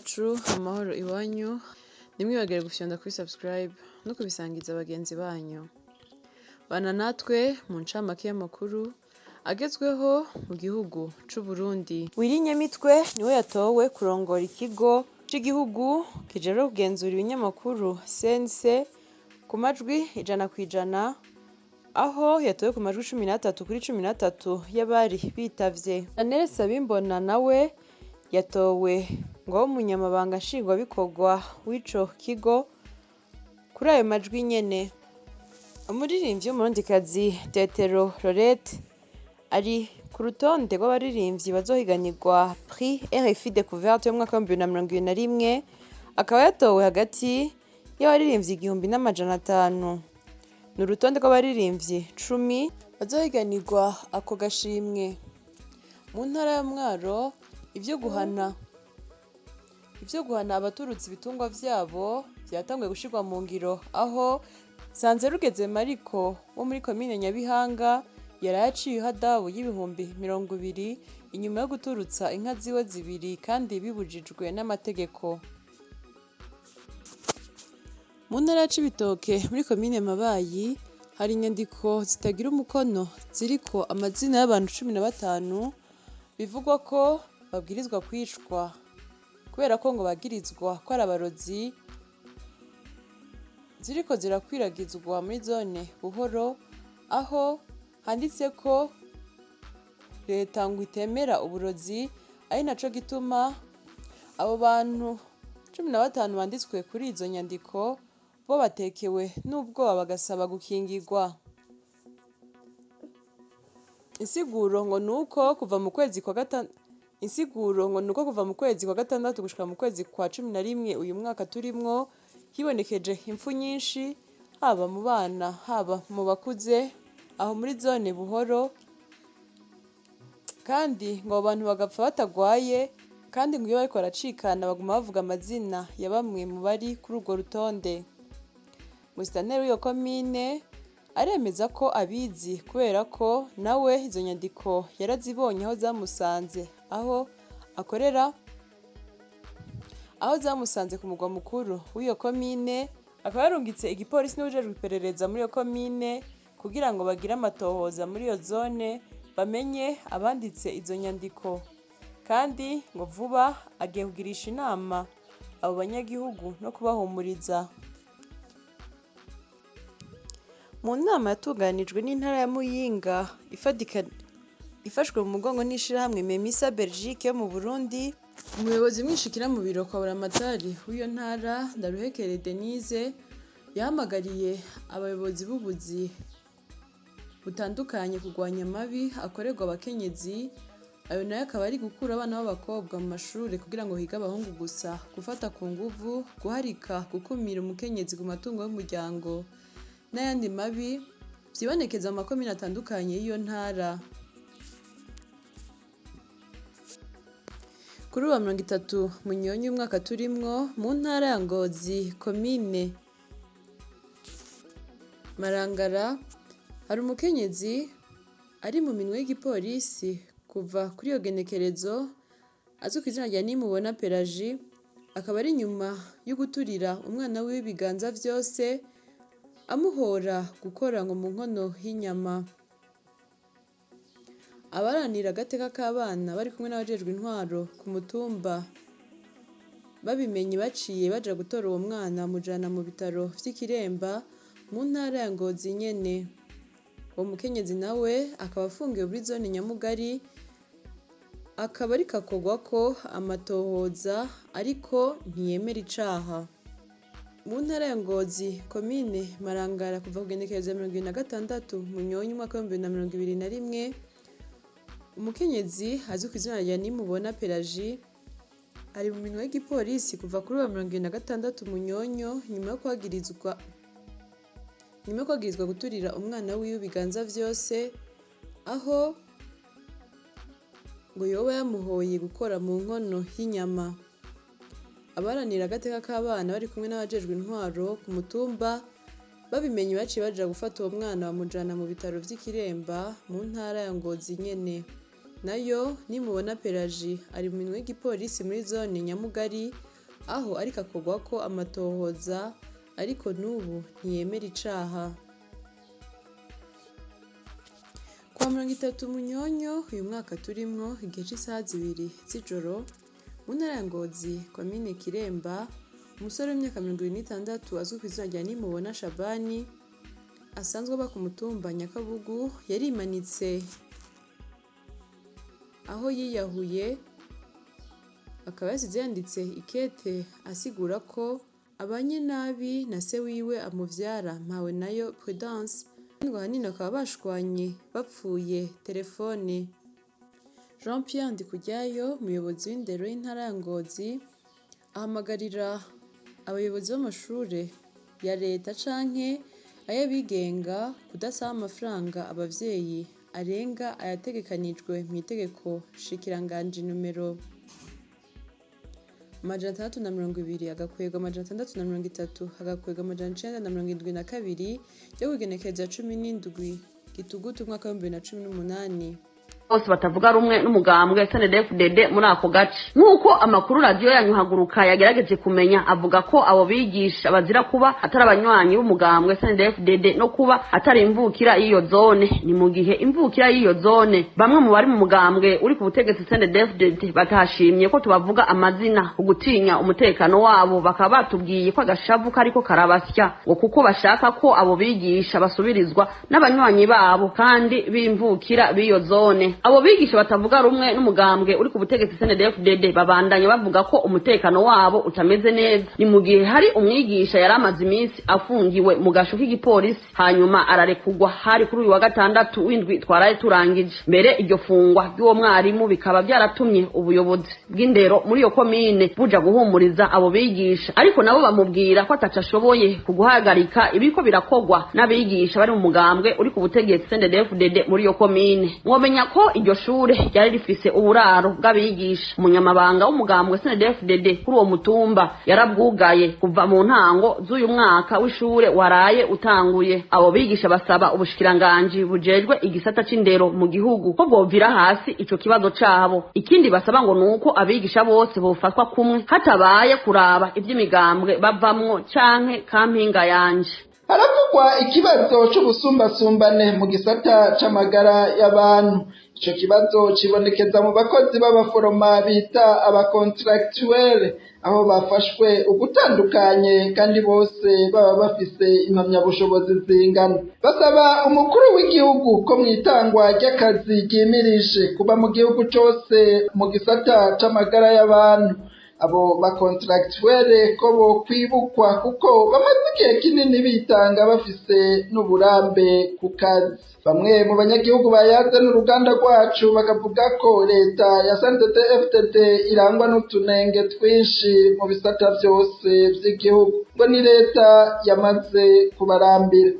iwacu amahoro iwanyu, ntimwibagire gufyonda kuri subscribe no kubisangiza bagenzi banyu. Bana natwe mu ncamake y'amakuru agezweho mu gihugu c'Uburundi. Wirinyamitwe niwe yatowe kurongora ikigo c'igihugu kijejwe kugenzura ibinyamakuru CNC ku majwi 100%, aho yatowe ku majwi 13 y'abari bitavye. Daniel Sabimbona nawe yatowe ngo umunyamabanga nshingwabikorwa w'ico kigo kuri ayo majwi nyene. Umuririmbyi w'umurundikazi Tetero Lorette ari ku rutonde rw'abaririmbyi bazohiganirwa Prix RFI Découverte y'umwaka wa 2021, akaba yatowe hagati y'abaririmbyi 1500. Ni urutonde rw'abaririmbyi 10 bazohiganirwa ako gashimwe. Mu ntara ya Mwaro, ivyo guhana abaturutse ibitungwa vyabo vyatanguye gushirwa mu ngiro, aho Sanzerugeze Mariko wo muri komine Nyabihanga yarayaciye ihadabu y'ibihumbi 20 inyuma yo guturutsa inka ziwe zibiri kandi bibujijwe n'amategeko. Mu ntara ya Cibitoke muri komine Mabayi hari inyandiko zitagira umukono ziriko amazina y'abantu 15 bivugwa ko babwirizwa kwicwa kubera ko ngo bagirizwa ko ari abarozi, ziriko zirakwiragizwa muri zone Buhoro, aho handitse ko leta ngo itemera uburozi, ari naco gituma abo bantu 15 banditswe kuri izo nyandiko bo batekewe n'ubwoba bagasaba gukingirwa. Insiguro ngo nuko kuva mu kwezi kwa gatandatu gushika mu kwezi kwa 11 uyu mwaka turimwo hibonekeje impfu nyinshi, haba mu bana haba mu bakuze aho muri zone Buhoro, kandi ngo abantu bagapfa batagwaye, kandi ngo iyo bariko baracikana baguma bavuga amazina ya bamwe mu bari kuri urwo rutonde. Musitanteri w'iyo komine aremeza ko abizi kubera ko nawe izo nyandiko yarazibonye aho zamusanze aho akorera, aho zamusanze ku mugwa mukuru w'iyo komine. Akaba yarungitse igipolisi n'ubujejwe iperereza muri iyo komine kugira ngo bagire amatohoza muri iyo zone bamenye abanditse izo nyandiko, kandi ngo vuba agiye kugirisha inama abo banyagihugu no kubahumuriza. Mu nama yatunganijwe n'intara ya Muyinga ifashwe mu mugongo n'ishirahamwe Memisa Belgique yo mu Burundi, umuyobozi mwishikira mu biro kwa buramatari w'iyo ntara Ndaruhekere Denise yahamagariye abayobozi b'ubuzi butandukanye kurwanya amabi akorerwa abakenyezi. Ayo nayo akaba ari gukura abana b'abakobwa mu mashuri kugira ngo hige abahungu gusa, gufata ku nguvu, guharika, gukumira umukenyezi ku matungo y'umuryango n'ayandi mabi vyibonekeza mu makomine atandukanye y'iyo ntara. Kuri uwa 30 Munyonyi umwaka turimwo mu ntara ya Ngozi komine Marangara, hari umukenyezi ari mu minwe y'igipolisi kuva kuri iyo genekerezo azwi ku izina rya Nimubona Pelagie, akaba ari nyuma yo guturira umwana w'ibiganza vyose amuhora gukora ngo mu nkono y'inyama. Abaranira agateka k'abana bari kumwe n'abajejwe intwaro ku mutumba babimenye baciye baja gutora uwo mwana mujana mu bitaro vy'Ikiremba mu ntara ya Ngozi nyene. Uwo mukenyezi nawe akaba afungiwe muri zone Nyamugari, akaba ariko akorwako amatohoza ariko ntiyemera icaha. Mu ntara ya Ngozi komine Marangara kuva ku genekerezo ya 26 Munyonyi umwaka wa 2021, umukenyezi azwi ku izina rya Nimubona Pelagie ari mu minwe y'igipolisi kuva kuri uwa 26 Munyonyo nyuma yo kwagirizwa guturira umwana wiwe ibiganza vyose, aho ngo yoba yamuhoye gukora mu nkono y'inyama. Abaranira agateka k'abana bari kumwe n'abajejwe intwaro ku mutumba babimenye baciye baja gufata uwo mwana bamujana mu bitaro vy'Ikiremba mu ntara ya Ngozi nyene. Nayo Nimubona Pelagie ari mu minwe y'igipolisi muri zone Nyamugari, aho ariko akorwa ko amatohoza ariko n'ubu ntiyemera icaha. Kwa 30 Munyonyo uyu mwaka turimwo igihe c'isaha 2 z'ijoro mu ntara ya Ngozi komine Kiremba, umusore w'imyaka 26 azwi ku izina rya Nimubona Shabani asanzwe aba ku mutumba Nyakabugu yarimanitse aho yiyahuye, akaba yasize yanditse ikete asigura ko abanye nabi na se wiwe amuvyara Mpawenayo Prudence, ngo ahanini bakaba bashwanye bapfuye telefone. Jean Pierre Ndikujyayo, umuyobozi w'indero y'intara ya Ngozi, ahamagarira abayobozi b'amashure ya leta canke ay'abigenga kudasaba amafaranga abavyeyi arenga ayategekanijwe mu itegeko shikiranganji numero 620 agakwega 630 agakwega 972 yo kugenekereza 17 Gitugutu umwaka wa 2018. bose batavuga rumwe n'umugambwe SNDD-FDD muri ako gace. Nk'uko amakuru radio yanyu haguruka yagerageje kumenya, avuga ko abo bigisha bazira kuba atari abanywanyi b'umugambwe SNDD-FDD no kuba atari imvukira y'iyo zone. Ni mu gihe imvukira y'iyo zone bamwe mu bari mu mugambwe uri ku butegetsi SNDD-FDD batashimye ko tubavuga amazina ugutinya umutekano wabo, bakaba batubwiye ko agashavu kariko karabasya ngo kuko bashaka ko abo bigisha basubirizwa n'abanywanyi babo kandi b'imvukira b'iyo zone. Abo bigisha batavuga rumwe n'umugambwe uri ku butegetsi SNDD-FDD babandanye bavuga ko umutekano wabo utameze neza. Ni mu gihe hari umwigisha yaramaze iminsi afungiwe mu gasho k'igipolisi, hanyuma ararekugwa hari kuri uyu wa gatandatu w'indwi twaraye turangije. Mbere iryo fungwa ry'uwo mwarimu bikaba byaratumye ubuyobozi bw'indero muri iyo komine buja guhumuriza abo bigisha, ariko nabo bamubwira ko atacashoboye kuguhagarika ibiko birakogwa n'abigisha bari mu mugambwe uri ku butegetsi SNDD-FDD muri iyo komine. Mwomenya ko iryo shure ryari rifise uburaro bw'abigisha. Umunyamabanga w'umugambwe SNDD-FDD kuri uwo mutumba yarabwugaye kuva mu ntango z'uyu mwaka w'ishure waraye utanguye. Abo bigisha basaba ubushikiranganji bujejwe igisata c'indero mu gihugu ko bovira hasi ico kibazo cabo. Ikindi basaba ngo nuko abigisha bose bofatwa kumwe hatabaye kuraba ivy'imigambwe bavamwo canke kampinga yanje. Haravugwa ikibazo c'ubusumbasumbane mu gisata c'amagara y'abantu. Ico kibazo kibonekeza mu bakozi b'abaforoma bita abakontractuel, aho bafashwe ugutandukanye kandi bose baba bafise impamyabushobozi zingana. Basaba umukuru w'igihugu ko mwitangwa ry'akazi ryimirije kuba mu gihugu cose mu gisata c'amagara y'abantu. Abo bakontractuel ko bo kwibukwa kuko bamaze igihe kinini bitanga bafise n'uburambe ku kazi. Bamwe mu banyagihugu bayaze n'uruganda rwacu bakavuga ko leta ya SNDD-FDD irangwa n'utunenge twinshi mu bisata vyose vy'igihugu, ngo ni leta yamaze kubarambira.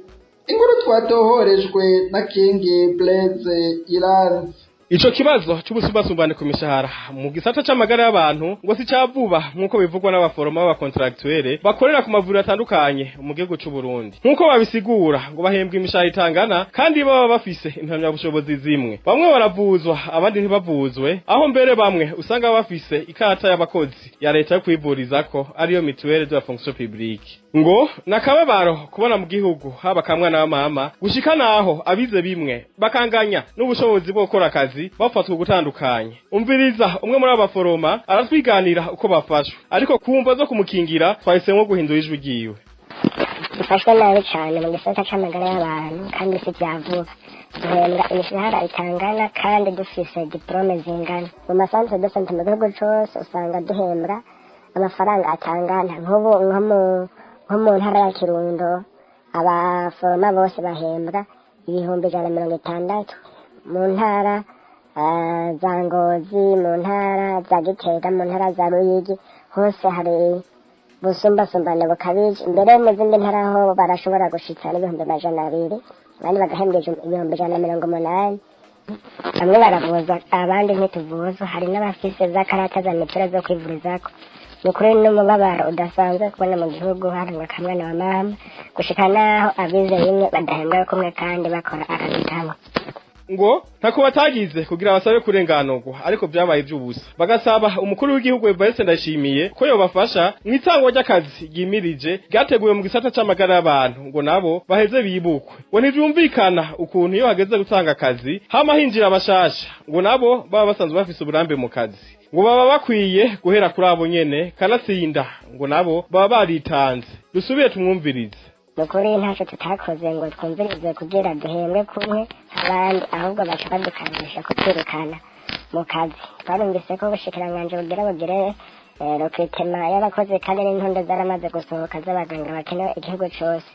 Inkuru twatohorejwe na Kingi Blaise Iranzi. Ico kibazo c'ubusumbasumbane ku mishahara mu gisata c'amagara y'abantu ngo si cavuba nk'uko bivugwa n'abaforoma b'abakontractuel bakorera ku mavuriro atandukanye mu gihugu c'u Burundi. Nk'uko babisigura ngo bahembwa imishahara itangana kandi baba bafise impamyabushobozi zimwe. Bamwe baravuzwa abandi ntibavuzwe, aho mbere bamwe usanga bafise ikarata y'abakozi ya leta yo kwivurizako ariyo mutuelle de la fonction publique. Ngo nakababaro kubona mu gihugu haba kamwana na mama gushika naho abize bimwe bakanganya n'ubushobozi bwo gukora akazi bafatwa gutandukanye. Umviriza umwe muri abaforoma aratwiganira uko bafashwe, ariko kumva zo kumukingira twahisemwo guhindura ijwi ryiwe. Dufashwe nabi cyane mu gisata c'amagara y'abantu kandi si vyavuba. Duhembwa imishahara itangana kandi dufise diplome zingana. Mu masantre de santé mu gihugu cose usanga duhembwa amafaranga atangana. Nk'ubu nko mu ntara ya Kirundo abaforoma bose bahembwa 160. Mu ntara za Ngozi, mu ntara za Gitega, mu ntara za Ruyigi hose hari busumbasumbane bukabije. Mbere mu zindi ntara ho barashobora gushitsa n'200, abandi bagahembwa 180. Bamwe baravuza abandi ntituvuza. Hari n'abafise za karata za mituweli zo kwivurizako. Nukuri n'umubabaro udasanzwe kubona mu gihugu hari kamwana wa mama gushika naho abize bimwe badahembwa kumwe kandi bakora akazi kamwe. ngo ntako batagize kugira basabe kurenganurwa ariko byabaye iby'ubusa bagasaba umukuru w'igihugu Evariste Ndayishimiye ko yobafasha mu itangwa ry'akazi ryimirije ryateguwe mu gisata c'amagara y'abantu ngo nabo baheze bibukwe ngo ntivyumvikana ukuntu iyo hageze gutanga akazi hama hinjira abashasha ngo nabo baba basanzwe bafise uburambe mu kazi ngo baba bakwiye guhera kuri abo nyene kanatsinda ngo nabo baba baritanze dusubiye tumwumvirize nukuri ntacyo tutakoze ngo twumvirize kugira duhembwe kumwe abandi ahubwo baca badukandisha kutwirukana mu kazi twarumvise ko ubushikiranganji bugire rokitema y'abakozi kandi n'intonde zaramaze gusohoka z'abaganga bakenewe igihugu cose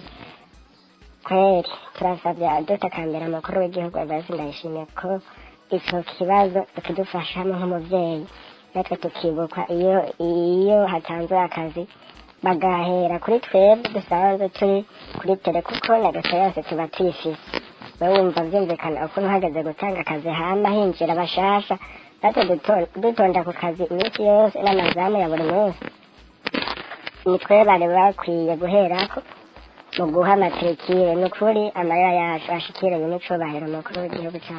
kweri turasavye dutakambira amakuru w'igihugu Evariste Ndayishimiye ko ico kibazo tukidufashamo nk'umuvyeyi natwe tukibukwa iyo hatanzwe akazi bagahera kuri twebwe dusanzwe turi kuri tele kuko nagato yose tuba tuyifise bawumva vyumvikana ukuntu hageze gutanga akazi hama hinjira abashasha natwe dutonda ku kazi iminsi yose n'amazamu ya buri munsi nitwe bari bakwiye guherako mu guha amatirikire ni ukuri amarira yacu ashikire y'umuco bahera umukuru w'igihugu cyacu